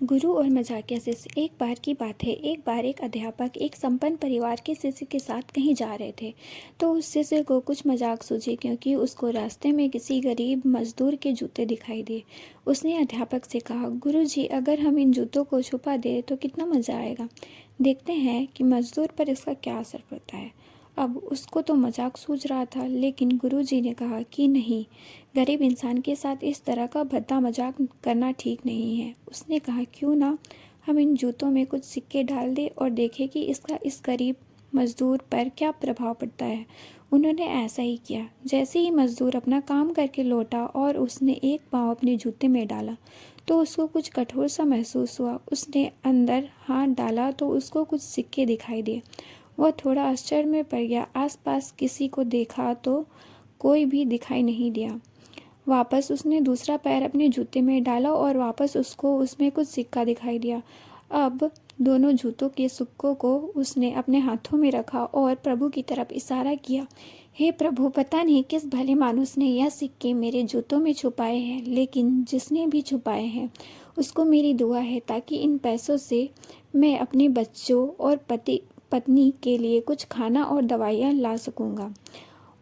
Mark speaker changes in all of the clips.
Speaker 1: गुरु और मजाकिया शिष्य। एक बार की बात है, एक बार एक अध्यापक एक संपन्न परिवार के शिष्य के साथ कहीं जा रहे थे। तो उस शिष्य को कुछ मजाक सूझी, क्योंकि उसको रास्ते में किसी गरीब मजदूर के जूते दिखाई दिए। उसने अध्यापक से कहा, गुरु जी, अगर हम इन जूतों को छुपा दें तो कितना मज़ा आएगा। देखते हैं कि मजदूर पर इसका क्या असर पड़ता है। अब उसको तो मजाक सूझ रहा था, लेकिन गुरुजी ने कहा कि नहीं, गरीब इंसान के साथ इस तरह का भद्दा मजाक करना ठीक नहीं है। उसने कहा, क्यों ना हम इन जूतों में कुछ सिक्के डाल दें और देखें कि इसका इस गरीब मजदूर पर क्या प्रभाव पड़ता है। उन्होंने ऐसा ही किया। जैसे ही मजदूर अपना काम करके लौटा और उसने एक पाँव अपने जूते में डाला तो उसको कुछ कठोर सा महसूस हुआ। उसने अंदर हाथ डाला तो उसको कुछ सिक्के दिखाई दिए। वह थोड़ा आश्चर्य में पड़ गया। आसपास किसी को देखा तो कोई भी दिखाई नहीं दिया। वापस उसने दूसरा पैर अपने जूते में डाला और वापस उसको उसमें कुछ सिक्का दिखाई दिया। अब दोनों जूतों के सिक्कों को उसने अपने हाथों में रखा और प्रभु की तरफ इशारा किया। हे प्रभु, पता नहीं किस भले मानुस ने यह सिक्के मेरे जूतों में छुपाए हैं, लेकिन जिसने भी छुपाए हैं उसको मेरी दुआ है, ताकि इन पैसों से मैं अपने बच्चों और पति पत्नी के लिए कुछ खाना और दवाइयाँ ला सकूँगा।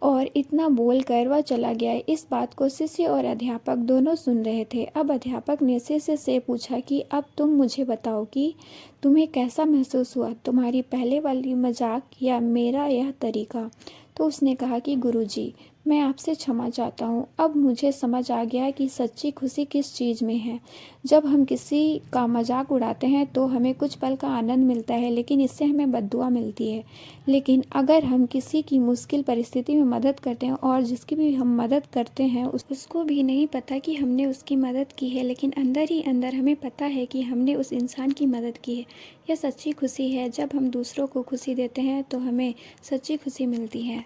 Speaker 1: और इतना बोलकर वह चला गया। इस बात को शिष्य और अध्यापक दोनों सुन रहे थे। अब अध्यापक ने शिष्य से पूछा कि अब तुम मुझे बताओ कि तुम्हें कैसा महसूस हुआ, तुम्हारी पहले वाली मजाक या मेरा यह तरीका। तो उसने कहा कि गुरुजी, मैं आपसे क्षमा चाहता हूँ। अब मुझे समझ आ गया कि सच्ची खुशी किस चीज़ में है। जब हम किसी का मजाक उड़ाते हैं तो हमें कुछ पल का आनंद मिलता है, लेकिन इससे हमें बद्दुआ मिलती है। लेकिन अगर हम किसी की मुश्किल परिस्थिति में मदद करते हैं और जिसकी भी हम मदद करते हैं उसको भी नहीं पता कि हमने उसकी मदद की है, लेकिन अंदर ही अंदर हमें पता है कि हमने उस इंसान की मदद की है, यह सच्ची खुशी है। जब हम दूसरों को खुशी देते हैं तो हमें सच्ची खुशी मिलती है।